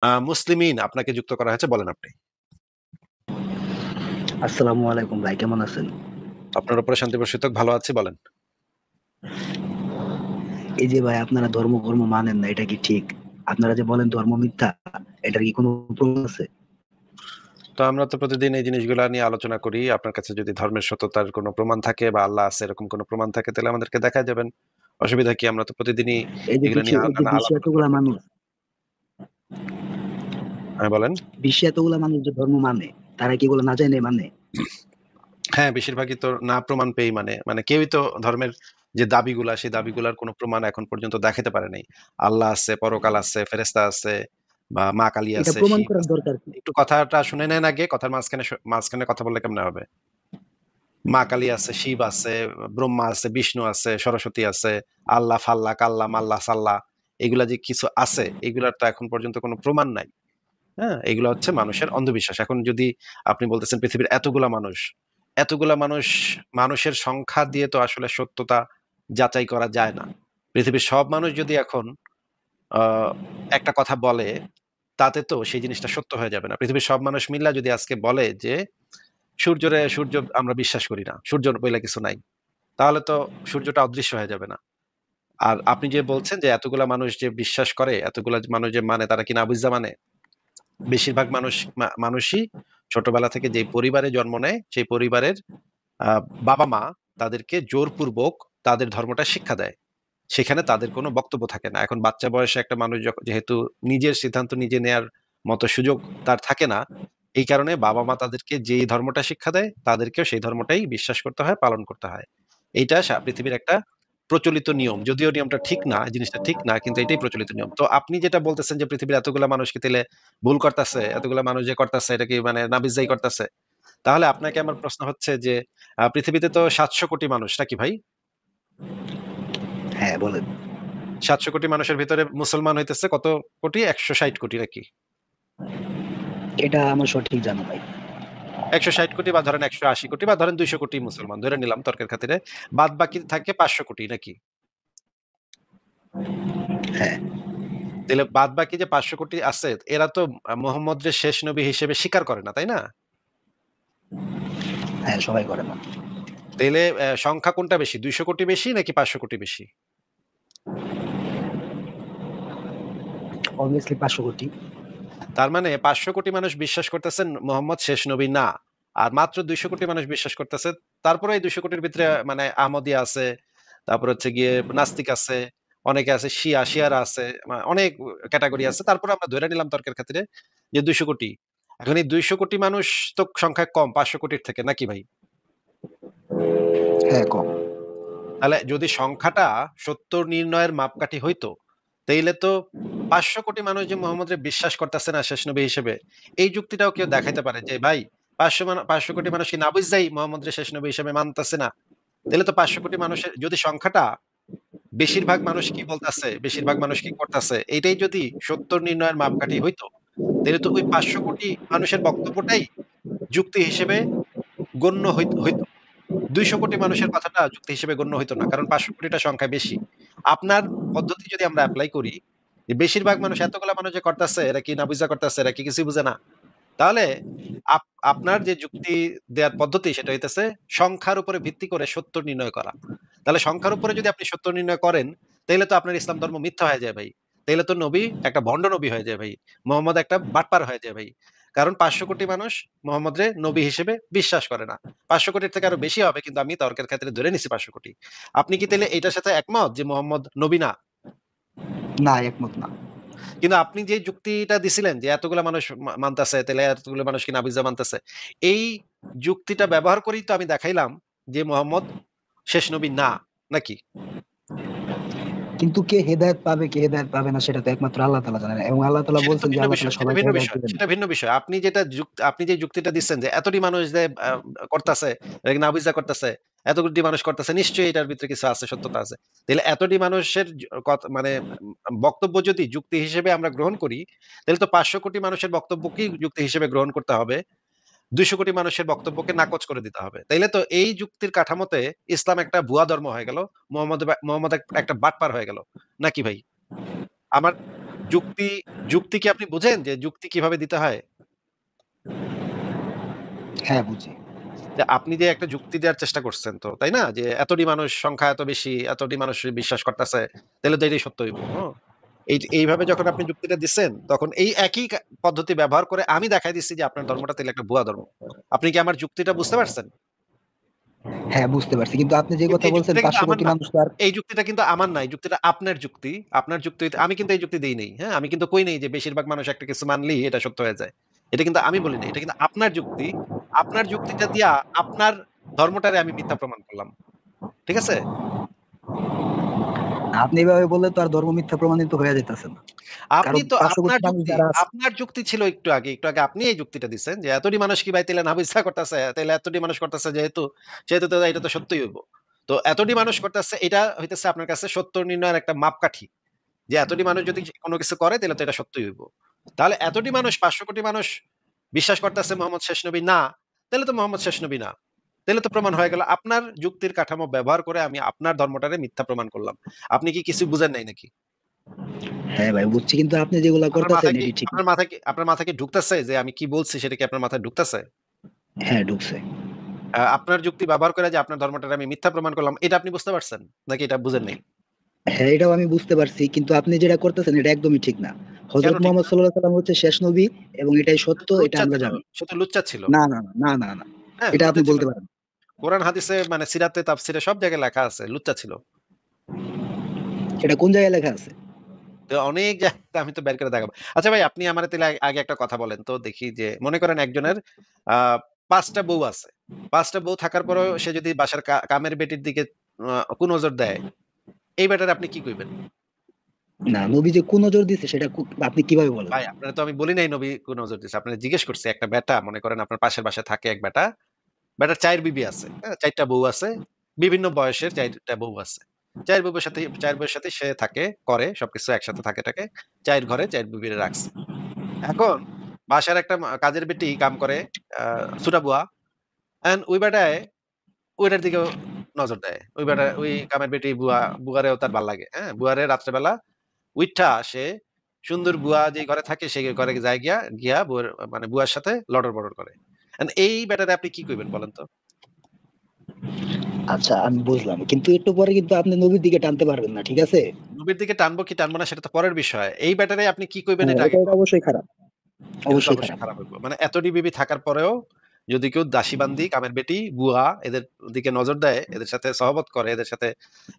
মুসলিমিন আপনাকে যুক্ত করা হয়েছে, বলেন আপনি। আসসালামু আলাইকুম ভাই, কেমন আছেন? আপনার উপরে শান্তি বর্ষিত হোক, ভালো আছি, বলেন। এই যে ভাই, আপনারা ধর্ম কর্ম মানেন না, এটা কি ঠিক? আপনারা যে বলেন ধর্ম মিথ্যা, এটার কি কোনো প্রমাণ আছে? তো আমরা তো প্রতিদিন এই জিনিসগুলো নিয়ে আলোচনা করি। আপনার কাছে যদি ধর্মের সত্যতার কোনো প্রমাণ থাকে বা আল্লাহ আছে এরকম কোনো প্রমাণ থাকে, তাহলে আমাদেরকে দেখা যাবেন। অসুবিধা কি? আমরা তো প্রতিদিনই এগুলো নিয়ে এই যে আলাপ বিশ্বে আলোচনা এতগুলা করি। মানুষ, হ্যাঁ, বলেন। বিশ্বে এতগুলা মানুষ যে ধর্ম মানে, তারা কি এগুলো না জানে মানে? হ্যাঁ, বেশিরভাগই তো না প্রমাণ পেয়েই মানে, কেউই তো ধর্মের যে দাবিগুলা, সেই দাবিগুলার কোনো প্রমাণ এখন পর্যন্ত দেখাতে পারে নাই। আল্লাহ আছে, পরকাল আছে, ফেরেশতা আছে, বা মা কালী এটা আছে, প্রমাণ শিব করার আছে। দরকার কি? একটু কথাটা শুনে নেন আগে। কথার মাঝখানে মাঝখানে কথা বললে কেমনে হবে? মা কালী আছে, শিব আছে, ব্রহ্মা আছে, বিষ্ণু আছে, সরস্বতী আছে, আল্লাহ ফাল্লাহ কাল্লা মাল্লা সাল্লাহ, এগুলা যে কিছু আছে, এগুলার তো এখন পর্যন্ত কোনো প্রমাণ নাই। হ্যাঁ, এগুলো হচ্ছে মানুষের অন্ধবিশ্বাস। এখন যদি আপনি বলতেছেন পৃথিবীর এতগুলা মানুষ, এতগুলা মানুষ, মানুষের সংখ্যা দিয়ে তো আসলে সত্যতা যাচাই করা যায় না। পৃথিবীর সব মানুষ যদি এখন আহ একটা কথা বলে, তাতে তো সেই জিনিসটা সত্য হয়ে যাবে না। পৃথিবীর সব মানুষ মিল্লা যদি আজকে বলে যে সূর্য আমরা বিশ্বাস করি না, সূর্য বইলা কিছু নাই, তাহলে তো সূর্যটা অদৃশ্য হয়ে যাবে না। আর আপনি যে বলছেন যে এতগুলা মানুষ যে বিশ্বাস করে, এতগুলা মানুষ যে মানে, তারা কি না বুঝা মানে? বেশিরভাগ মানুষই ছোটবেলা থেকে যে পরিবারে জন্ম নেয়, সেই পরিবারের আহ, বাবা মা তাদেরকে জোরপূর্বক তাদের ধর্মটা শিক্ষা দেয়। সেখানে তাদের কোনো বক্তব্য থাকে না। এখন বাচ্চা বয়সে একটা মানুষ যেহেতু নিজের সিদ্ধান্ত নিজে নেয়ার মতো সুযোগ তার থাকে না, এই কারণে বাবা মা তাদেরকে যেই ধর্মটা শিক্ষা দেয়, তাদেরকেও সেই ধর্মটাই বিশ্বাস করতে হয়, পালন করতে হয়। এইটা পৃথিবীর একটা প্রচলিত নিয়ম। যদিও নিয়মটা ঠিক না, জিনিসটা ঠিক না, কিন্তু এটাই প্রচলিত নিয়ম। তো আপনি যেটা বলতেছেন যে পৃথিবীর এতগুলা মানুষকে তেলে ভুল করতেছে, এতগুলা মানুষ যে করতেছে, এটা কি মানে নাবিজাই করতেছে? তাহলে আপনাকে আমার প্রশ্ন হচ্ছে যে পৃথিবীতে তো 700 কোটি মানুষ নাকি ভাই? হ্যাঁ, বলেন। 700 কোটি মানুষের ভিতরে মুসলমান হইতেছে কত কোটি? 160 কোটি নাকি? এটা আমার সঠিক জানা ভাই। 160 কোটি, বা ধরেন 180 কোটি, বা ধরেন 200 কোটি মুসলমান ধরে নিলাম তর্কের খাতিরে। বাদ বাকি থাকে 500 কোটি নাকি? হ্যাঁ। তাহলে বাদ বাকি যে 500 কোটি আছে, এরা তো মোহাম্মদের শেষ নবী হিসেবে স্বীকার করে না, তাই না? হ্যাঁ, সবাই করে না। তাহলে সংখ্যা কোনটা বেশি? 200 কোটি বেশি নাকি 500 কোটি বেশি? অবভিয়াসলি 500 কোটি। তার মানে 500 কোটি মানুষ বিশ্বাস করতেছেন মোহাম্মদ শেষ নবী না, আর মাত্র 200 কোটি মানুষ বিশ্বাস করতেছে। তারপরে এই 200 কোটির ভিতরে মানে আহমদিয়া আছে, তারপর হচ্ছে গিয়ে নাস্তিক আছে, অনেকে আছে শিয়ারা আছে, অনেক ক্যাটাগরি আছে। তারপরে আমরা ধরে নিলাম তর্কের খাতিরে যে 200 কোটি। এখন এই 200 কোটি মানুষ তো সংখ্যায় কম 500 কোটির থেকে, নাকি ভাই? হ্যাঁ, কম। তাহলে যদি সংখ্যাটা সত্য নির্ণয়ের মাপকাঠি হইতো, তাইলে তো 500 কোটি মানুষ যে মোহাম্মদরে বিশ্বাস করতেছে না শেষ নবী হিসেবে, এই যুক্তিটাও কেউ দেখাইতে পারে যে ভাই 500 কোটি মানুষ কি না বুঝাই মোহাম্মদরে শেষ নবী হিসেবে মানতেছে না? তাহলে তো 500 কোটি মানুষের যদি সংখ্যাটা বেশিরভাগ মানুষ কি বলতেছে, বেশিরভাগ মানুষ কি করতেছে, এইটাই যদি সত্য নির্ণয়ের মাপকাঠি হইতো, তাহলে তো ওই 500 কোটি মানুষের বক্তব্যটাই যুক্তি হিসেবে গণ্য হইতো। 200 কোটি মানুষের কথাটা যুক্তি হিসেবে গণ্য হইতো না, কারণ 500 কোটিটা সংখ্যা বেশি। আপনার পদ্ধতি যদি আমরা অ্যাপ্লাই করি, যে বেশিরভাগ মানুষ এতগুলা মানুষ যে করতেছে, এরা কি না বুঝা করতেছে, এরা কি কিছু বুঝে না, তাহলে আপনার যে যুক্তি দেওয়ার পদ্ধতি সেটা হইতেছে সংখ্যার উপরে ভিত্তি করে সত্য নির্ণয় করা। তাহলে সংখ্যার উপরে যদি আপনি সত্য নির্ণয় করেন, তাহলে তো আপনার ইসলাম ধর্ম মিথ্যা হয়ে যায় ভাই। তাহলে তো নবী একটা ভণ্ড নবী হয়ে যায় ভাই। মোহাম্মদ একটা বাটপার হয়ে যায় ভাই। কারণ 500 কোটি মানুষ মোহাম্মদ রে নবী হিসেবে বিশ্বাস করে না। 500 কোটির থেকে আরো বেশি হবে, কিন্তু আমি তর্কের ক্ষেত্রে ধরে নিছি 500 কোটি। আপনি কি তাহলে এটার সাথে একমত যে মোহাম্মদ নবী না? না, একমত না। কিন্তু আপনি যে যুক্তিটা দিছিলেন যে এতগুলা মানুষ মানতেছে, তাহলে এতগুলো মানুষ কি নাবিজা মানতেছে, এই যুক্তিটা ব্যবহার করেই তো আমি দেখাইলাম যে মোহাম্মদ শেষ নবী না, নাকি? কিন্তু কে হেদায়েত পাবে, কে হেদায়েত পাবে না, সেটা তো একমাত্র আল্লাহ তাআলা জানেন। এবং আল্লাহ তাআলা সেটা তো বলছেন যে ভিন্ন আল্লাহ বিষয়, তাআলা সবাইকে হেদায়েত দিবেন না। সেটা ভিন্ন বিষয়। আপনি যে যুক্তিটা দিচ্ছেন যে এতটি মানুষ যে করতেছে, নাবিজা করতেছে, এত কোটি মানুষ করতেছে, নিশ্চয়ই এটার ভিতরে কিছু আছে, সত্যতা আছে। তাহলে এতটি মানুষের কথা মানে বক্তব্য যদি যুক্তি হিসেবে আমরা গ্রহণ করি, তাহলে তো 500 কোটি মানুষের বক্তব্যকেই যুক্তি হিসেবে গ্রহণ করতে হবে, 200 কোটি মানুষের বক্তব্যকে নাকচ করে দিতে হবে। তাইলে তো এই যুক্তির কাঠামোতে ইসলাম একটা ভুয়া ধর্ম হয়ে গেল, মোহাম্মদ একটা বাটপার হয়ে গেল, নাকি ভাই? আমার যুক্তি যুক্তি কি আপনি বুঝেন যে যুক্তি কিভাবে দিতে হয়? হ্যাঁ, বুঝি। যে আপনি যে একটা যুক্তি দেওয়ার চেষ্টা করছেন তো, তাই না? যে এতটি মানুষ সংখ্যা এত বেশি, এতটি মানুষ বিশ্বাস করতেছে, তাইলে তো এটাই সত্য হইব। এইভাবে যখন আপনি যুক্তিটা দিচ্ছেন, তখন এই একই পদ্ধতি ব্যবহার করে আমি দেখাই দিচ্ছি যে আপনার ধর্মটা তাইলে একটা ভুয়া ধর্ম। আপনি কি আমার যুক্তিটা বুঝতে পারছেন? হ্যাঁ, বুঝতে পারছি। কিন্তু আপনি যে কিন্তু কথা এই বলছেন যুক্তিটা কিন্তু ৫০০ আমার কোটি না। মানুষ তো আর এই যুক্তিটা কিন্তু আমার না। এই যুক্তিটা আপনার যুক্তি। আপনার যুক্তি হইতে আমি কিন্তু এই যুক্তি দেই নাই। হ্যাঁ? আমি কিন্তু কই নাই যে বেশিরভাগ মানুষ একটা কিছু মানলেই এটা সত্য হয়ে যায়। এটা কিন্তু আমি বলি নাই। এটা কিন্তু আপনার যুক্তি। আপনার যুক্তিটা দিয়া আপনার ধর্মটারে আমি মিথ্যা প্রমাণ করলাম। ঠিক আছে? আপনি এভাবে বললে তো আর ধর্ম মিথ্যা প্রমাণিত হয়ে যাইতেছে না। আপনি কারণ তো ৫০০ কোটি মানুষ যারা আছে আপনার যুক্তি ছিল একটু আগে। একটু আগে আপনি এই যুক্তিটা দিছেন যে এতটি মানুষ কি ভাই তাইলে না বুইঝা করতেছে। তাইলে এতটি মানুষ করতেছে যেহেতু, সেহেতু তো এটা তো সত্যই হইব। তো এতটি মানুষ করতেছে এটা হইতেছে আপনার কাছে সত্য নির্ণয়ের একটা মাপকাঠি। যে এতটি মানুষ যদি কোন কিছু করে তাহলে তো এটা সত্যই হইব। তাহলে এতটি মানুষ ৫০০ কোটি মানুষ বিশ্বাস করতেছে মোহাম্মদ শেষ নবী না, তাহলে তো মোহাম্মদ শেষ নবী না। তাহলে তো প্রমাণ হয়ে গেল আপনার যুক্তির কাঠামো ব্যবহার করে আমি আপনার ধর্মটারে মিথ্যা প্রমাণ করলাম। আপনি কি কিছু বুঝেন নাই নাকি? হ্যাঁ ভাই বুঝছি কিন্তু আপনি যেগুলা আপনার করতেছেন মাথায় কি এটি ঠিক না। আপনার মাথায় কি ঢুকতেছে যে আমি কি বলছি সেটা কি আপনার মাথায় ঢুকতেছে? হ্যাঁ, ঢুকছে। আপনার যুক্তি ব্যবহার করে যে আপনার ধর্মটারে আমি মিথ্যা প্রমাণ করলাম, এটা আপনি বুঝতে পারছেন? নাকি এটা বুঝেন নাই? হ্যাঁ, এটাও আমি বুঝতে পারছি। কিন্তু আপনি যেটা করতেছেন এটা একদমই ঠিক না। কেন হযরত ঠিক মুহাম্মদ না? সাল্লাল্লাহু আলাইহি ওয়াসাল্লাম হচ্ছে শেষ নবী এবং এটাই সে সত্য, তো এটা লুচ্চা আমরা ছিল। জানি। সে তো লুচ্চা ছিল। না, না, না, না, না, না। হ্যাঁ, এটা আপনি লুচ্চা ছিল। বলতে পারেন না। কোরআন হাদিসে মানে সিরাতে তাফসিরে সব জায়গায় লেখা আছে, লুচ্চা ছিল। এটা কোন জায়গায় লেখা আছে? তো অনেক জায়গাতে আমি তো বের করে দেখাবো। আচ্ছা ভাই আপনি আমারে তাইলে আগে একটা কথা বলেন তো দেখি যে মনে করেন একজনের আ ৫ টা বউ আছে। ৫ টা বউ থাকার পরেও সে যদি বাসার কামের বেটির দিকে কুনজর দেয়, এই ব্যাটারে আপনি কি কইবেন? না, নবী যে কুনজর দিছে সেটা আপনি কিভাবে বলেন? ভাই আপনারে তো আমি বলি নাই নবী কুনজর দিছে। আপনারে জিজ্ঞেস করছি একটা বেটা মনে করেন আপনার পাশের বাসায় থাকে এক বেটা। বেটার ৪ বিবি আছে। হ্যাঁ? ৪ টা বউ আছে। বিভিন্ন বয়সের ৪ টা বউ আছে। ৪ বউয়ের সাথে সে থাকে, করে সবকিছু একসাথে থাকে। ৪ ঘরে ৪ বিবিরে রাখছে। এখন বাসার একটা কাজের বেটি কাম করে আ ছুটা বুয়া। ওই বেটায় ওইটার দিকেও নজর দেয়। ওই কামের বেটি বুয়ারেও তার ভাল লাগে। হ্যাঁ? বুয়ারে রাত্রেবেলা উইঠা সে সুন্দর বুয়া যে ঘরে থাকে সেই ঘরে যায় গিয়া মানে বুয়ার সাথে লটর-পটর করে। এই বেটারে আপনি কি কইবেন বলেন তো? আচ্ছা আমি বুঝলাম। কিন্তু একটু পরে কিন্তু আপনি নবীর দিকে টানতে পারবেন না। ঠিক আছে? নবীর দিকে টানবো কি টানবো না সেটা তো পরের বিষয়। এই ব্যাটারে আপনি কি কইবেন হ্যাঁ, এটা আগে এটা কন। অবশ্যই খারাপ। এটা তো অবশ্যই অবশ্যই খারাপ। খারাপ হইবো। মানে এতটি বিবি থাকার পরেও যদি কেউ দাসীবান্দি, কামের বেটি, বুয়া এদের দিকে নজর দেয়, এদের সাথে সহবত করে,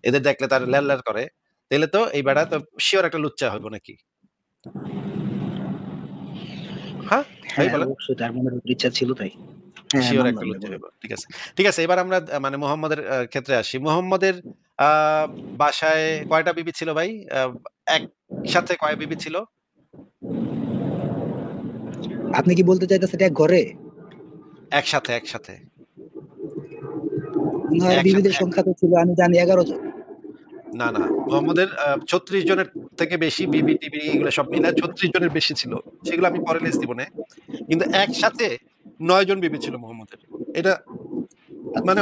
এদের দেখলে তার লেল করে, তাইলে তো এই বেটা তো সিওর একটা লুচ্চা হইবো নাকি? হ্যাঁ? ভাই হ্যাঁ, বলেন। অবশ্যই তার মনের ভিতরে ইচ্ছা ছিল তাই। হ্যাঁ, হ্যাঁ, সিওর একটা মানলাম ভাই লুচ্চা বলেন। হইবো। ঠিক আছে। ঠিক আছে এবার আমরা মানে মুহাম্মদের ক্ষেত্রে আসি। মুহাম্মদের আ বাসায় কয়টা বিবি ছিল ভাই? একসাথে কয় বিবি ছিল? আপনি কি বলতে চাইতেছেন এক ঘরে? একসাথে। উনার একসাথে বিবিদের সংখ্যা তো ছিল আমি জানি ১১ জন। না। মোহাম্মদের ৩৬ জনের থেকে বেশি বিবি-টিবি এগুলো সব মিলায় ৩৬ জনের বেশি ছিল। সেগুলো আমি পরে লিস্ট দিবনে। কিন্তু একসাথে ৯ জন বিবি ছিল মোহাম্মদের। এটা মানে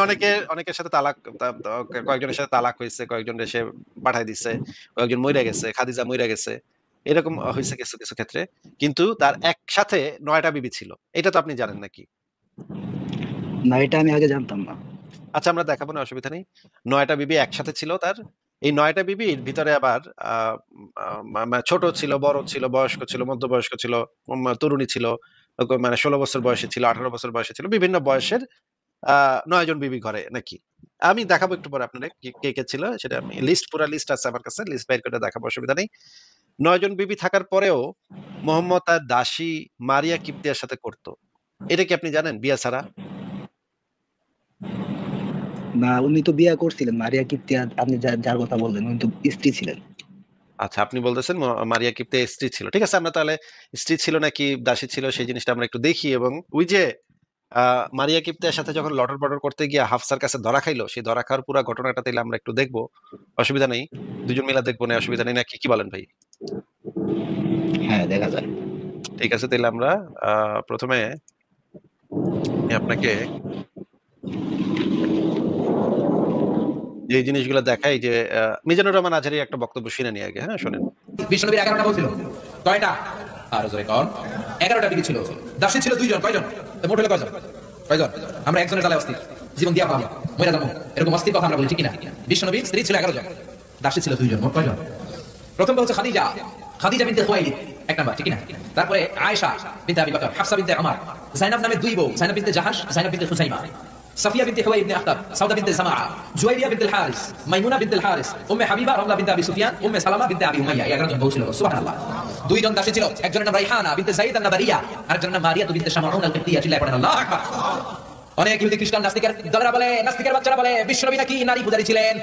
অনেকের সাথে তালাক তা তা কয়েকজনের সাথে তালাক হইছে, কয়েকজন দেশে পাঠায় দিছে, কয়েকজন মইরা গেছে, খাদিজা মইরা গেছে। এরকম হইছে কিছু ক্ষেত্রে। কিন্তু তার একসাথে ৯ টা বিবি ছিল। এটা তো আপনি জানেন নাকি? না, এটা আমি আগে জানতাম না। আচ্ছা আমরা দেখাবো না অসুবিধা নেই। ৯ টা বিবি একসাথে ছিল তার। এই ৯ টা বিবির ভিতরে আবার আ আ ছোট ছিল, বড় ছিল, বয়স্ক ছিল, মধ্যবয়স্ক ছিল, তরুণী ছিল, মানে ১৬ বছর বয়সী ছিল, ১৮ বছর বয়সী ছিল। বিভিন্ন বয়সের ৯ জন বিবি ঘরে নাকি। আমি দেখাবো একটু পরে আপনারে কে ছিল সেটা আমি পুরা লিস্ট আছে আমার কাছে। লিস্ট বের করে দেখাবো অসুবিধা নেই। ৯ জন বিবি থাকার পরেও মোহাম্মদ তার দাসী মারিয়া কিপ্তিয়ার সাথে করত। এটা কি আপনি জানেন বিয়া ছাড়া? না, উনি তো বিয়ে করছিলেন। মারিয়া কিপ্তিয়া আপনি যার কথা বললেন উনি তো স্ত্রী ছিলেন। আচ্ছা, আপনি বলতেছেন মারিয়া কিপ্তিয়া স্ত্রী ছিল। ঠিক আছে, আমরা তাহলে স্ত্রী ছিল নাকি দাসী ছিল সেই জিনিসটা আমরা একটু দেখি এবং ওই যে আ মারিয়া কিপ্তিয়ার সাথে যখন লটর-পটর করতে গিয়ে হাফসার কাছে ধরা খাইলো, সেই ধরা খাওয়ার পুরা ঘটনাটা তাইলে আমরা একটু দেখব। অসুবিধা নেই। ২ জন মিলা দেখব না অসুবিধা নেই নাকি কি বলেন ভাই? হ্যাঁ, দেখা যায়। ঠিক আছে তাইলে আমরা আ ১ম এ আমি আপনাকে যে জিনিসগুলো দেখাই যে মিজানুর রহমান আজহারীর একটা বক্তব্য শুনে নিই আগে, হ্যাঁ? শোনেন। বিশ্বনবীর 11টা বউ ছিল। কয়টা? আর জোরে কোন? 11টা বিবি ছিল। দাসী ছিল 2 জন। কয়জন? মোট হলো কয়জন? কয়জন? আমরা একজনের জ্বালায় অস্থির। জীবন দিয়া পাবো, মইরা যাবো, এরকম অস্থির কথা আমরা বলি, ঠিক কিনা? বিশ্বনবীর স্ত্রী ছিল 11 জন, দাসী ছিল 2 জন। মোট কয়জন? প্রথম হচ্ছে খাদিজা, খাদিজা বিনতে খুয়াইলিদ, এক নাম্বার, ঠিক কিনা? তারপরে আয়েশা বিনতে আবি বকর, হাফসা বিনতে উমর, যায়েনব নামে 2 বউ, যায়েনব বিনতে জাহাশ, যায়েনব বিনতে খুজাইমা, সাফিয়া বিনতে হুয়াই ইবনে আখতাব, সাউদা বিনতে জামা, জুয়াইরিয়া বিনতে হারিস, মাইমুনা বিনতে হারিস, উম্মে হাবিবা রামলা বিনতে আবি সুফিয়ান, উম্মে সালামা বিনতে আবি উমাইয়া। 11 জন বউ ছিল। সুবহানাল্লাহ। 2 জন দাসী ছিল, একজনের নাম রাইহানা বিনতে যায়েদ আন-নাবারিয়া, আরেকজনের নাম মারিয়া বিনতে শামাউন আল-কিবতিয়া। চিল্লায় পড়েন আল্লাহু আকবার। অনেক ইহুদি খ্রিস্টান নাস্তিকের দলেরা বলে, নাস্তিকের বাচ্চারা বলে, বিশ্বনবী নাকি নারী পূজারী ছিলেন,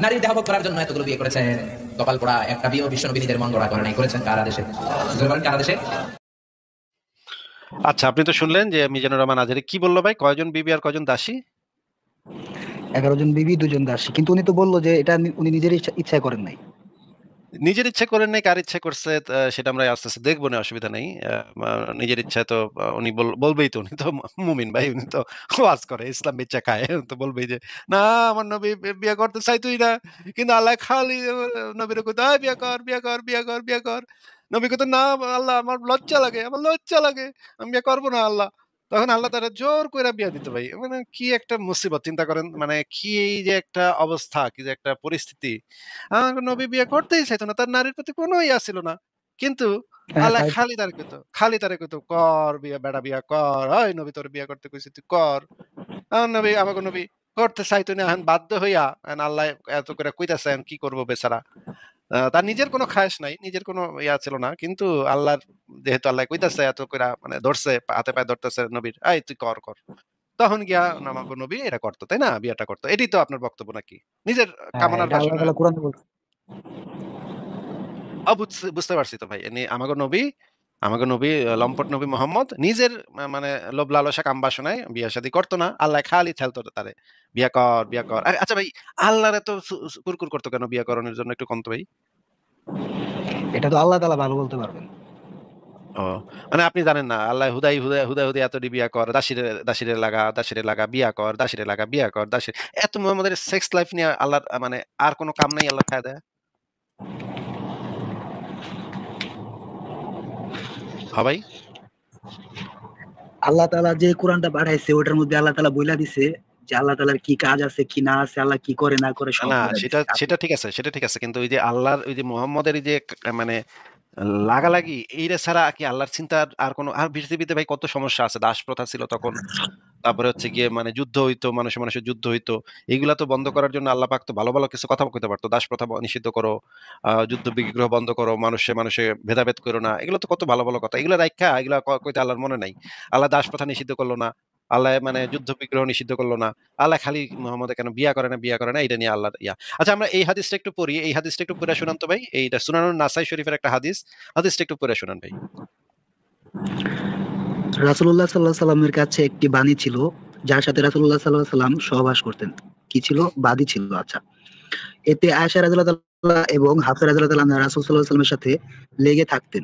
নারীর দেহভোগ করার জন্য এতগুলো বিয়ে করেছেন। কপাল পোড়া, একটা বিয়ে বিশ্বনবী নিজের মন গড়া করে নাই, করেছেন কারা দেশে? কারা দেশে? আচ্ছা, আপনি তো শুনলেন যে মিজানুর রহমান আজহারী কি বললো ভাই, কয়জন বিবি আর কয়জন দাসী? 11 জন বিবি 2 জন দাসী, কিন্তু উনি তো বললো যে এটা উনি নিজের ইচ্ছায় করেন নাই। নিজের ইচ্ছে করেন নাই, কার ইচ্ছে করছে সেটা আমরা আস্তে আস্তে দেখবো, না অসুবিধা নেই। নিজের ইচ্ছায় তো উনি বলবেই তো, উনি তো মুমিন ভাই, উনি তো ওয়াজ করে, ইসলাম বিচ্ছা খায়, উনি তো বলবেই যে না, আমার নবী বিয়ে করতে চাইতোই না, কিন্তু আল্লাহ খালি নবীর কইতো বিয়ে কর, বিয়ে কর, বিয়ে কর, বিয়ে কর। নবী কইতো না, আল্লাহ আমার লজ্জা লাগে, আমার লজ্জা লাগে, আমি বিয়ে করবো না আল্লাহ। তখন আল্লাহ তারা জোর করে বিয়া দিত ভাই। মানে কি একটা মুসিবত, চিন্তা করেন, মানে কি এই যে একটা অবস্থা, কি যে একটা পরিস্থিতি। আমার নবী বিয়ে করতেই চাইতো না, তার নারীর প্রতি কোনো ইয়া ছিল না, কিন্তু হ্যাঁ, আল্লাহ তাই তো। খালি তারে কইতো কর বিয়া, বেড়া বিয়া কর, হয় নবী তোর বিয়া করতে কইছি তুই কর। আমার নবী, আমাকে নবী করতে চাইতো না, এখন বাধ্য হইয়া এখন আল্লাহ এত করে কইতাছে, এখন কি করবো বেচারা। তার নিজের কোনো খায়েশ নাই, নিজের কোনো ইয়া ছিল না, কিন্তু আল্লাহর, যেহেতু আল্লাহ কইতাছে এত কইরা, মানে ধরছে, হাতে পায়ে ধরতেছে নবীর, এই তুই কর কর, তখন গিয়া আমাকে নবী এটা করতো, তাই না, বিয়েটা করতো। এটাই তো আপনার বক্তব্য নাকি, নিজের হ্যাঁ, কামনার এটা আল্লাহ বাসনা? তাআলা কোরআনে বলছে। বুঝতে পারছি তো ভাই। আমাগো নবী, লম্পট নবী মোহাম্মদ নিজের মানে লোভ লালসা কাম বাসনায় বিয়া শাদী করতো না। আল্লাহ খালি ঠেলতো তারে, বিয়া কর, বিয়া কর। আচ্ছা ভাই, আল্লাহর এত কুরকুর করতো কেন বিয়া করানোর জন্য, একটু কন্ত ভাই। এটা তো আল্লাহ তাআলা ভালো বলতে পারবেন। ও, মানে আপনি জানেন না, আল্লাহ হুদাই এত বিয়া কর, দাসিরে লাগা, দাসিরে লাগা, বিয়া কর, দাসিরে লাগা, বিয়া কর, দাসিরে, এত মোহাম্মদের সেক্স লাইফ নিয়ে আল্লাহর মানে আর কোনো কাম নাই, আল্লাহ খায় দেয়। হ্যাঁ ভাই। আল্লাহ তাআলা যে কোরআনটা পাঠাইছে ওটার মধ্যে আল্লাহ তাআলা বইলা দিছে যে আল্লাহ তাআলার কি কাজ আছে কি না আছে, আল্লাহ কি করে না করে সব না, বইলা সেটা দিছে। সেটা ঠিক আছে, সেটা ঠিক আছে, কিন্তু ওই যে আল্লাহর, ওই যে মোহাম্মদের এই যে মানে লাগালাগি, এইটা ছাড়া কি আল্লাহর চিন্তা আর কোনো, আর পৃথিবীতে ভাই কত সমস্যা আছে, দাস প্রথা ছিল তখন, তারপরে হচ্ছে গিয়ে মানে যুদ্ধ হইতো, মানুষে মানুষের যুদ্ধ হইতো, এগুলা তো বন্ধ করার জন্য আল্লাহ পাক তো ভালো ভালো কিছু কথা কইতে পারতো, দাস প্রথা নিষিদ্ধ করো, যুদ্ধ বিগ্রহ বন্ধ করো, মানুষে মানুষে ভেদাভেদ করো না, এগুলো তো কত ভালো ভালো কথা, এগুলো রাইখা এগুলা কইতে আল্লাহর মনে নাই। আল্লাহ দাস প্রথা নিষিদ্ধ করলো না, আল্লাহ মানে যুদ্ধ বিগ্রহ নিষিদ্ধ করলো না, আল্লাহ খালি মোহাম্মদ কেন বিয়া করে না, বিয়া করে না, এটা নিয়ে আল্লাহ ইয়া। আচ্ছা, আমরা এই হাদিসটা একটু পড়ি, এই হাদিসটা একটু পড়ে শোনান তো ভাই, এইটা সুনানুন নাসাই শরীফের একটা হাদিস, হাদিসটা একটু পড়ে শোনান ভাই। রাসূলুল্লাহ সাল্লাল্লাহু আলাইহি সাল্লামের কাছে একটি বাণী ছিল যার সাথে রাসূলুল্লাহ সাল্লাল্লাহু আলাইহি সাল্লাম সহবাস করতেন। কি ছিল? বাদী ছিল। আচ্ছা। এতে আয়েশা রাদিয়াল্লাহু তাআলা এবং হাফসা রাদিয়াল্লাহু তাআলা আনহা রাসূল সাল্লাল্লাহু আলাইহি সাল্লামের সাথে লেগে থাকতেন।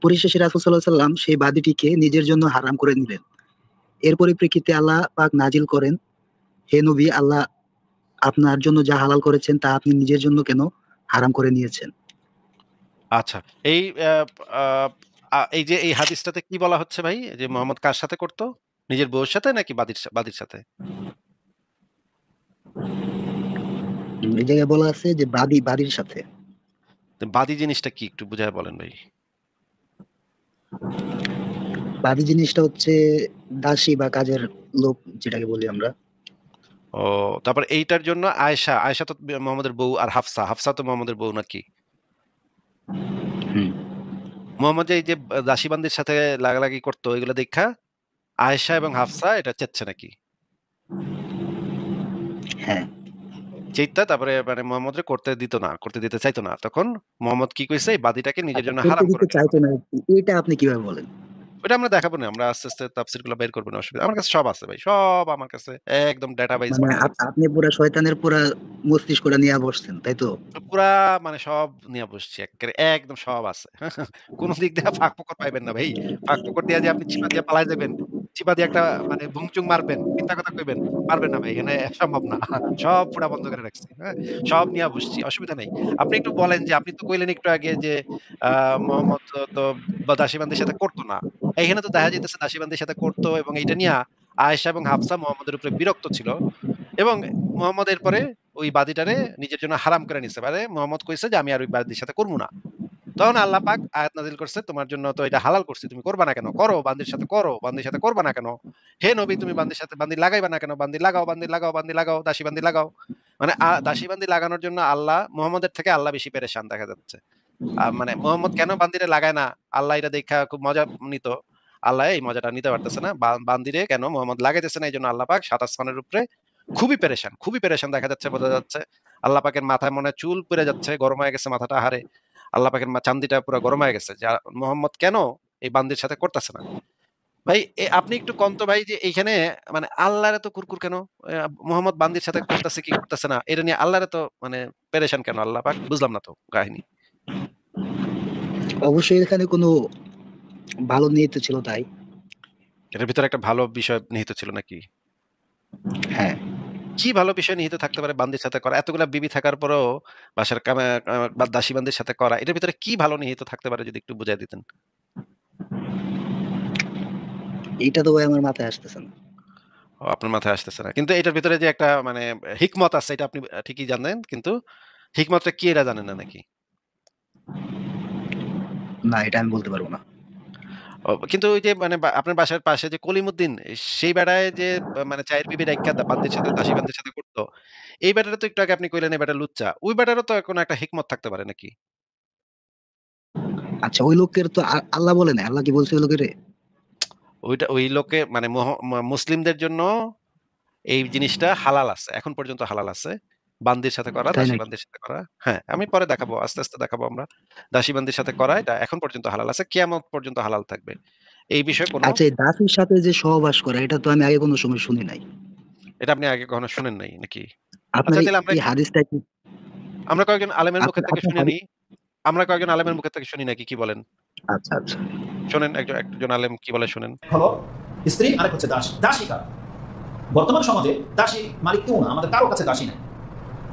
পরিশেষে রাসূল সাল্লাল্লাহু আলাইহি সাল্লাম সেই বাদীটিকে নিজের জন্য হারাম করে নিলেন। এর পরিপ্রেক্ষিতে আল্লাহ পাক নাজিল করেন, হে নবী, আল্লাহ আপনার জন্য যা হালাল করেছেন তা আপনি নিজের জন্য কেন হারাম করে নিয়েছেন? আচ্ছা, এই এই যে এই হাদিসটাতে কি বলা হচ্ছে ভাই, যে মোহাম্মদ কার সাথে করতো, নিজের বউয়ের সাথে নাকি বাদীর সাথে? এই জায়গায় বলা আছে যে বাদীর সাথে। তো বাদী জিনিসটা কি, একটু বুঝায় বলেন ভাই। বাদী জিনিসটা হচ্ছে দাসী বা কাজের লোক, যেটাকে বলি আমরা। ও, তারপর এইটার জন্য আয়েশা তো মোহাম্মদের বউ, আর হাফসা তো মোহাম্মদের বউ নাকি? হুম। মোহাম্মদ যে এই যে দাসীবান্দির সাথে লাগালাগি করতো, এগুলো দেখা আয়েশা এবং হাফসা এটা চেচ্ছে নাকি? হ্যাঁ। চেইত্তা তারপরে মানে মোহাম্মদরে করতে দিতে চাইতো না, তখন মোহাম্মদ কি কইছে, এই বাদীটাকে নিজের আচ্ছা, জন্য করতে হারাম করে দিতে নিল। চাইতো না, এটা আপনি কিভাবে বলেন? ওটা আমরা দেখাবো না, আমরা আস্তে আস্তে তাফসীর গুলো বের করবো না, অসুবিধা, আমার কাছে সব আছে ভাই, সব আমার কাছে একদম ডাটাবেজ মানে বানায় রাখছি। আপনি পুরা শয়তানের পুরা মস্তিষ্কটা নিয়ে বসছেন, তাই তো? পুরা মানে সব নিয়ে বসছি একেবারে, একদম সব আছে। কোন দিক দিয়ে ফাঁক ফোকর পাইবেন না ভাই, ফাঁক ফোকর দিয়ে যে আপনি চিপা দিয়ে পালাই যাবেন, চিপা দিয়ে একটা মানে ভুংচুং মারবেন, মিথ্যা কথা কইবেন, পারবেন না ভাই, এখানে সম্ভব না। সব ফুটা বন্ধ করে রাখছি, হ্যাঁ? সব নিয়া বসছি, অসুবিধা নাই। আপনি একটু বলেন যে আপনি তো কইলেন একটু আগে যে মোহাম্মদ তো দাসীবান্দির সাথে করতো না। এইখানে তো দেখা যাইতেছে দাসীবান্দির সাথে করতো এবং এইটা নিয়া আয়েশা এবং হাফসা মুহাম্মদের উপরে বিরক্ত ছিল এবং মুহাম্মদ এরপরে ওই বাদীটারে নিজের জন্য হারাম করে নিছে। মানে মুহাম্মদ কইছে যে আমি আর ওই বাদীর সাথে করব না। তখন আল্লাহ পাক আয়াত নাযিল করছে, তোমার জন্য তো এটা হালাল করছি, তুমি করবা না কেন? করো, বান্দির সাথে করো, বান্দির সাথে করবা না কেন? হে নবী, তুমি বান্দির সাথে বান্দি লাগাইবা না কেন? বান্দি লাগাও, বান্দি লাগাও, বান্দি লাগাও, দাসী বান্দি লাগাও। মানে দাসী বান্দি লাগানোর জন্য আল্লাহ মুহাম্মদের থেকে আল্লাহ বেশি পেরেশান দেখা যাচ্ছে। মানে মুহাম্মদ কেন বান্দিরে লাগায় না? আল্লাহ এটা দেখা খুব মজা নিত। আল্লাহ এই মজাটা নিতে পারতেছে না। বান্দিরে কেন মুহাম্মদ লাগাইতেছে না, এই জন্য আল্লাহ পাক ৭ আসমানের উপরে খুবই পেরেশান দেখা যাচ্ছে, বোঝা যাচ্ছে। আল্লাহ পাকের মাথায় মনে হয় চুল পড়ে যাচ্ছে, গরম হয়ে গেছে মাথাটা, হারে আল্লাহ পাকের চান্দিটা পুরো গরম হয়ে গেছে, যা মোহাম্মদ কেন এই বান্দির সাথে করতেছে না। ভাই আপনি একটু কম তো ভাই, যে এইখানে মানে আল্লাহর এত কুরকুর কেন? মোহাম্মদ বান্দির সাথে করতেছে কি করতেছে না, এটা নিয়ে আল্লাহর এত মানে পেরেশান কেন আল্লাহ পাক? বুঝলাম না তো কাহিনী। অবশ্যই এখানে কোনো ভালো নিয়ত ছিল তাই। এটার ভিতরে একটা ভালো বিষয় নিহিত ছিল নাকি? হ্যাঁ, কি ভালো বিষয় নিহিত থাকতে পারে বান্দির সাথে করা? এতগুলা বিবি থাকার পরেও বাসার বা দাসী বান্দির সাথে করা, এটার ভিতরে কি ভালো নিহিত থাকতে পারে যদি একটু বুঝাই দিতেন। এইটা তো ভাই আমার মাথায় আসতেছে না। ও, আপনার মাথায় আসতেছে না, কিন্তু এটার ভিতরে যে একটা মানে হিকমত আছে, এটা আপনি ঠিকই জানেন, কিন্তু হিকমতটা কি এটা জানেন না নাকি? না, এটা আমি বলতে পারবো না। কিন্তু ওই যে মানে আপনার বাসার পাশে যে কলিমুদ্দিন, সেই বেড়ায় যে মানে চায়ের বিবি রাইখা বান্দির সাথে দাসী বান্দির সাথে করতো, এই বেটাটা তো একটু আগে আপনি কইলেন এই বেটা লুচ্চা, ওই বেটারও তো কোনো একটা হিকমত থাকতে পারে নাকি? আচ্ছা, ওই লোকের তো আল্লাহ বলে না, আল্লাহ কি বলছে ওই লোকের? ওইটা ওই লোকে মানে মুসলিমদের জন্য এই জিনিসটা হালাল আছে, এখন পর্যন্ত হালাল আছে, বান্দির সাথে করা, তাই দাসী নাকি? বান্দির সাথে করা। হ্যাঁ, আমি পরে দেখাবো, আস্তে আস্তে দেখাবো আমরা। দাসী বান্দির সাথে করা এটা এখন পর্যন্ত হালাল আছে, কিয়ামত পর্যন্ত হালাল থাকবে। এই বিষয়ে কোনো আচ্ছা, এই দাসীর সাথে যে সহবাস করা, এটা তো আমি আগে কোনো সময় শুনি নাই। এটা আপনি আগে কখনো শুনেন নাই নাকি? আপনার আচ্ছা, তাহলে আমরা এই হাদিসটা কি আমরা কয়েকজন আলেমের মুখের থেকে আপনার শুনে নিই। আমরা কয়েকজন আলেমের মুখের থেকে শুনি নাকি, কি বলেন? আচ্ছা, আচ্ছা। শোনেন, একজন আলেম কি বলে শুনেন। হলো স্ত্রী, আরেক হচ্ছে দাস। দাসী কার? বর্তমান সমাজে দাসী মালিক কেউ না, আমাদের কারো কাছে দাসী নেই।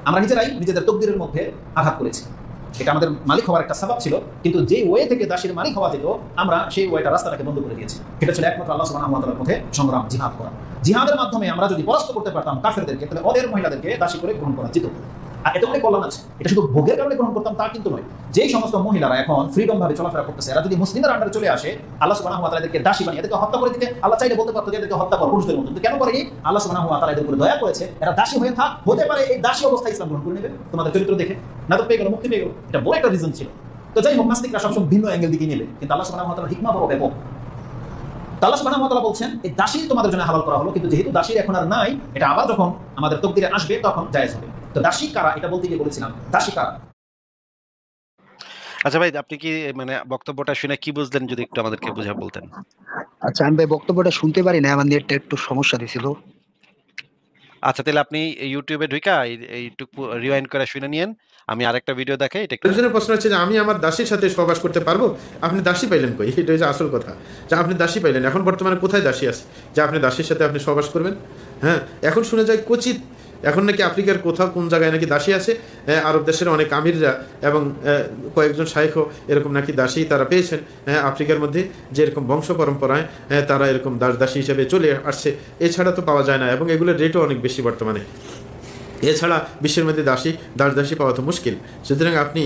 আমরা নিজেরাই নিজেদের তকদিরের মধ্যে আঘাত করেছি। এটা আমাদের মালিক হওয়ার একটা সাবাব ছিল, কিন্তু যে ওয়ে থেকে দাসীর মালিক হওয়া যেত, আমরা সেই ওয়েটা রাস্তাটাকে বন্ধ করে দিয়েছি। এটা ছিল একমাত্র আল্লাহ সুবহানাহু ওয়া তাআলার পথে সংগ্রাম, জিহাদ করা। জিহাদের মাধ্যমে আমরা যদি পরাস্ত করতে পারতাম কাফেরদেরকে, তাহলে ওদের মহিলাদেরকে দাসী করে গ্রহণ করা যেত। আর এটা অনেক কল্যাণ আছে। এটা শুধু ভোগের কারণে গ্রহণ করতাম তা কিন্তু নয়। যেই সমস্ত মহিলারা এখন ফ্রিডম ভাবে চলাফেরা করতেছে, এরা যদি মুসলিমদের আন্ডারে চলে আসে, আল্লাহ সুবহানাহু ওয়া তাআলা এদেরকে দাসী বানিয়ে এদেরকে হত্যা করে দিতে আল্লাহ চাইলে বলতে পারতো যে এদেরকে হত্যা কর পুরুষদের মতো, কিন্তু কেন করেনি? আল্লাহ সুবহানাহু ওয়া তাআলা এদের উপরে দয়া করেছে, এরা দাসী হয়ে থাক, হতে পারে এই দাসী অবস্থায় ইসলাম গ্রহণ করে নেবে তোমাদের চরিত্র দেখে, না তো পেয়ে গেল, মুক্তি পেয়ে গেল। এটা বড় একটা রিজন ছিল। তো যাই হোক, নাস্তিকরা সবসময় ভিন্ন অ্যাঙ্গেল দিকে নেবে, কিন্তু আল্লাহ সুবহানাহু ওয়া তাআলার হিকমা বড় ব্যাপক। আল্লাহ সুবহানাহু ওয়া তাআলা বলছেন এই দাসী তোমাদের জন্য হালাল করা হলো, কিন্তু যেহেতু দাসীর এখন আর নাই, এটা আবার যখন আমাদের তকদিরে আসবে তখন জায়েজ হবে। তো দাসী কারা এটা বলতে গিয়ে বলেছিলাম, দাসী কারা। আচ্ছা ভাই, আপনি কি মানে বক্তব্যটা শুনে কি বুঝলেন, যদি একটু আমাদেরকে বুঝা বলতেন। আচ্ছা, আমি ভাই বক্তব্যটা শুনতে পারি না, আমার নেটটা একটু সমস্যা দিছিল। আচ্ছা, তাহলে আপনি ইউটিউবে ঢুকা এইটুকু রিওয়াইন্ড করে শুনে নিয়েন, আমি আরেকটা ভিডিও দেখাই, এটা একটু একজনের প্রশ্ন হচ্ছে যে আমি আমার দাসীর সাথে সহবাস করতে পারবো? আপনি দাসী পাইলেন কই? এটা হচ্ছে আসল কথা, যে আপনি দাসী পাইলেন, এখন বর্তমানে কোথায় দাসী আছে যে আপনি দাসীর সাথে আপনি সহবাস করবেন? হ্যাঁ, এখন শুনে যায় কোচিত এখন নাকি আফ্রিকার কোথাও কোন জায়গায় নাকি দাসী আছে, আরব দেশের অনেক আমিররা এবং কয়েকজন শাইখও এরকম নাকি দাসী তারা পেয়েছেন আফ্রিকার মধ্যে, যে এরকম বংশ পরম্পরায় তারা এরকম দাসী হিসেবে চলে আসছে। এছাড়া তো পাওয়া যায় না, এবং এগুলোর রেটও অনেক বেশি বর্তমানে। এছাড়া বিশ্বের মধ্যে দাসী পাওয়া তো মুশকিল। সুতরাং আপনি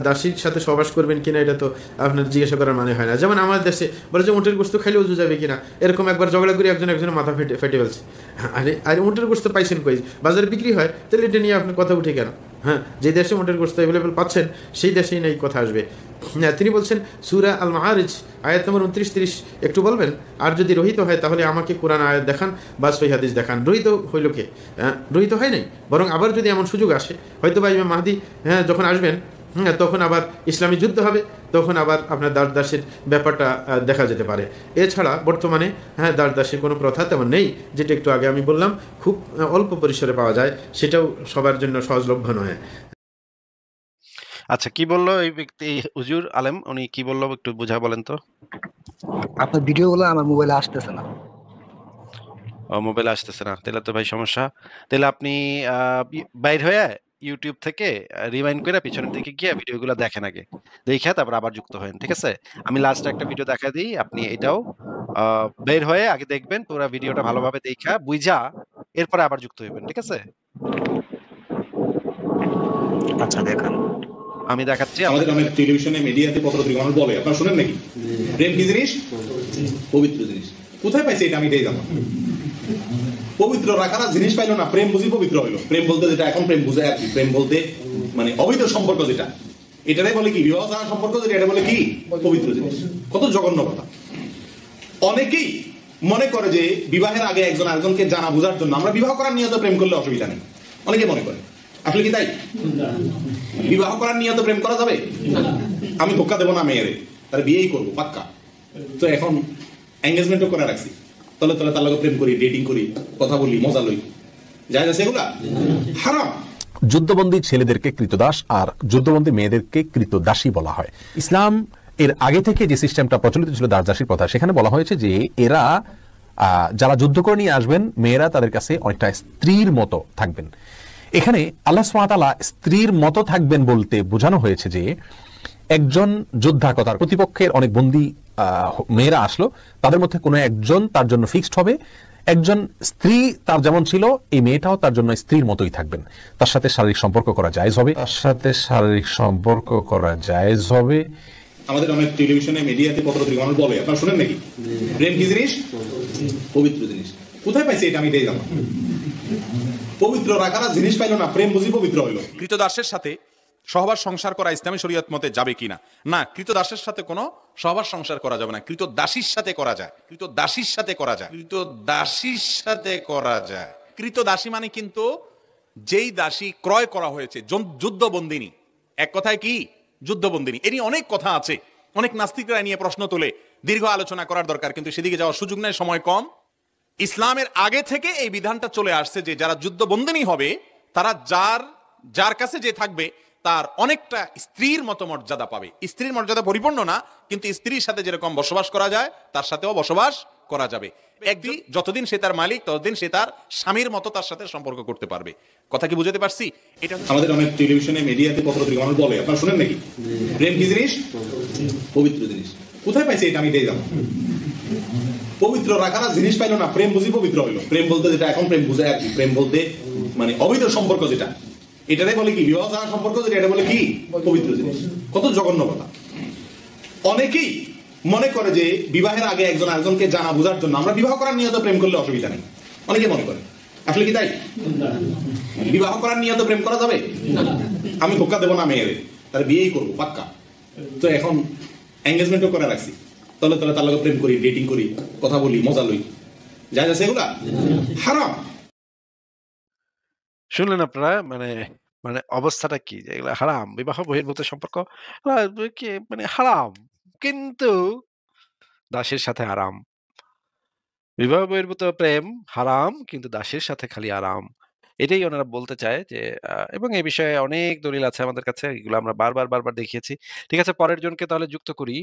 দাসীর সাথে সহবাস করবেন কিনা এটা তো আপনার জিজ্ঞাসা করার মানে হয় না। যেমন আমাদের দেশে বলে যে উটের গোস্ত খাইলে উজু যাবে কিনা, এরকম একবার ঝগড়া করে একজনের মাথা ফেটে ফেলছে। আরে উটের গোস্ত পাইছেন কই? বাজারে বিক্রি হয়, তাহলে এটা নিয়ে আপনার কথা উঠে কেন? হ্যাঁ, যে দেশে উটের গোস্ত অ্যাভেলেবেল পাচ্ছেন সেই দেশেই নাই কথা আসবে। তিনি বলছেন সূরা আল মাআরিজ আয়াত নম্বর 29-30 একটু বলবেন, আর যদি রহিত হয় তাহলে আমাকে কোরআন আয়াত দেখান বা সহিহ হাদিস দেখান। রহিত হইল কে? রহিত হয় নাই, বরং আবার যদি এমন সুযোগ আসে, হয়তো বা ইমাম মাহদী যখন আসবেন তখন আবার ইসলামী যুদ্ধ হবে, তখন আবার আপনার দাসের ব্যাপারটা দেখা যেতে পারে। এছাড়া বর্তমানে দাসের কোনো প্রথা তেমন নেই, যেটা একটু আগে আমি বললাম খুব অল্প পরিসরে পাওয়া যায়, সেটাও সবার জন্য সহজলভ্য নয়। আচ্ছা, কি বললো এই ব্যক্তি, হুজুর আলেম, উনি কি বললো একটু বুঝা বলেন তো। আপনার ভিডিওগুলো আমার মোবাইলে আসতেছে না। মোবাইলে আসতেছে না, তাহলে তো ভাই সমস্যা। তাহলে আপনি বাইর হয়ে ইউটিউব থেকে রিমাইন্ড করে পিছনের দিকে গিয়ে ভিডিওগুলো দেখেন আগে, দেখে তারপর আবার যুক্ত হন, ঠিক আছে? আমি লাস্টে একটা ভিডিও দেখা দিই, আপনি এটাও বের হয়ে আগে দেখবেন পুরো ভিডিওটা ভালোভাবে দেখা বুঝা এরপরে আবার যুক্ত হইবেন, ঠিক আছে? আচ্ছা দেখান। আমি দেখাচ্ছি আমাদের আপনাকে। অনেক টেলিভিশনে মিডিয়াতে পত্র-পত্রিকা মানুষ বলে, আপনারা শুনেন নাকি? প্রেম কি জিনিস? পবিত্র জিনিস। কোথায় পাইছে এটা আমি এটাই জানলাম। পবিত্র রাখারা জিনিস পাইলো না, প্রেম বুঝি পবিত্র হইলো। প্রেম বলতে যেটা এখন প্রেম বুঝে আর কি, প্রেম বলতে মানে অবৈধ সম্পর্ক যেটা, এটাই বলে কি বিবাহ ছাড়া সম্পর্ক যেটা, এটা বলে কি পবিত্র জিনিস। কত জঘন্য কথা। অনেকেই মনে করে যে বিবাহের আগে একজন আরেকজনকে জানা বোঝার জন্য আমরা বিবাহ করার নিয়ত প্রেম করলে অসুবিধা নেই, অনেকে মনে করে। আসলে কি তাই? বিবাহ করার নিয়ত প্রেম করা যাবে? আমি ধোক্কা দেবো না মেয়েরে, তার বিয়েই করবো পাক্কা। তো এখন এঙ্গেজমেন্টও করে রাখছি, তলে তলে তার লগে প্রেম করি, ডেটিং করি, কথা বলি, মজা লই, যায় আছে এগুলা হারাম। যুদ্ধবন্দী ছেলেদেরকে কৃতদাস আর যুদ্ধবন্দী মেয়েদেরকে কৃতদাসী বলা হয়। ইসলাম এর আগে থেকে যে সিস্টেমটা প্রচলিত ছিল দাসদাসীর প্রথা, সেখানে বলা হয়েছে যে এরা যারা যুদ্ধ করে নিয়ে আসবেন, মেয়েরা তাদের কাছে অনেকটা স্ত্রীর মতো থাকবেন। এখানে আল্লাহ সুবহানাহু ওয়া তাআলা স্ত্রীর মতো থাকবেন বলতে বোঝানো হয়েছে যে একজন যোদ্ধা কথার প্রতিপক্ষের অনেক বন্দী মেয়েরা আসলো, তাদের মধ্যে কোনো একজন তার জন্য ফিক্সড হবে। একজন স্ত্রী তার যেমন ছিল, এই মেয়েটাও তার জন্য স্ত্রীর মতোই থাকবেন। তার সাথে শারীরিক সম্পর্ক করা জায়েজ হবে, আমাদের অনেক টেলিভিশনে মিডিয়াতে পত্র-পত্রিকা মানুষ বলে, আপনারা শুনেন নাকি? প্রেম কি জিনিস? পবিত্র জিনিস। কোথায় পাইছে এটা আমি এটাই জানলাম। পবিত্র রাখারা জিনিস পাইলো না, প্রেম বুঝি পবিত্র হইলো। কৃতদাসের সাথে সহবাস সংসার করা ইসলামী শরীয়ত মতে যাবে কিনা? না, কৃতদাসের সাথে কোনো সহবাস সংসার করা যাবে না, কৃতদাসীর সাথে করা যায়। কৃতদাসীর সাথে করা যায়, কৃতদাসীর সাথে করা যায়। কৃতদাসী মানে কিন্তু যেই দাসী ক্রয় করা হয়েছে, যুদ্ধবন্দিনী। এক কথায় কি যুদ্ধবন্দিনী। এরই অনেক কথা আছে, অনেক নাস্তিকরা নিয়ে প্রশ্ন তোলে, দীর্ঘ আলোচনা করার দরকার, কিন্তু সেদিকে যাওয়ার সুযোগ নেই, সময় কম। ইসলামের আগে থেকে এই বিধানটা চলে আসছে যে যারা যুদ্ধবন্দিনী হবে, তারা যার কাছে যে থাকবে তার অনেকটা স্ত্রীর মতো মর্যাদা পাবে। স্ত্রীর মর্যাদা পরিপূর্ণ না, কিন্তু স্ত্রীর সাথে যেরকম বসবাস করা যায় তার সাথেও বসবাস করা যাবে। একদিন যতদিন সে তার মালিক, ততদিন সে তার স্বামীর মতো তার সাথে সম্পর্ক করতে পারবে। কথা কি বুঝতে পারছি? এটা আমাদের অনেক টেলিভিশনে মিডিয়াতে পত্র-পত্রিকা মানুষ বলে, আপনারা শুনেন নাকি? প্রেম কি জিনিস? পবিত্র জিনিস। কোথায় পাইছে এটা আমি এটাই জানলাম। পবিত্র রাখারা জিনিস পাইলো না, প্রেম বুঝি পবিত্র হইলো। প্রেম বলতে যেটা এখন প্রেম বুঝে আর কি, প্রেম বলতে মানে অবৈধ সম্পর্ক যেটা, এটাই বলে কি বিবাহ ছাড়া সম্পর্ক যেটা, এটা বলে কি পবিত্র জিনিস। কত জঘন্য কথা। অনেকেই মনে করে যে বিবাহের আগে একজন আরেকজনকে জানা বোঝার জন্য আমরা বিবাহ করার নিয়ত প্রেম করলে অসুবিধা নেই, অনেকে মনে করে। আসলে কি তাই? বিবাহ করার নিয়ত প্রেম করা যাবে? আমি ধোক্কা দেবো না মেয়েরে, তার বিয়েই করবো পাক্কা। তো এখন এঙ্গেজমেন্টও করে রাখছি, তলে তলে তার লগে প্রেম করি, ডেটিং করি, কথা বলি, মজা লই, যায় আছে এগুলা হারাম। শুনলেন আপনারা? মানে মানে অবস্থাটা কি, যে এগুলা হারাম, বিবাহ বহির্ভূত সম্পর্ক কি মানে হারাম, কিন্তু দাসের সাথে আরাম। বিবাহ বহির্ভূত প্রেম হারাম, কিন্তু দাসের সাথে খালি আরাম। এটাই ওনারা বলতে চায় যে এবং এই বিষয়ে অনেক দলিল আছে আমাদের কাছে, এগুলো আমরা বারবার দেখিয়েছি। ঠিক আছে, পরের জনকে তাহলে যুক্ত করি।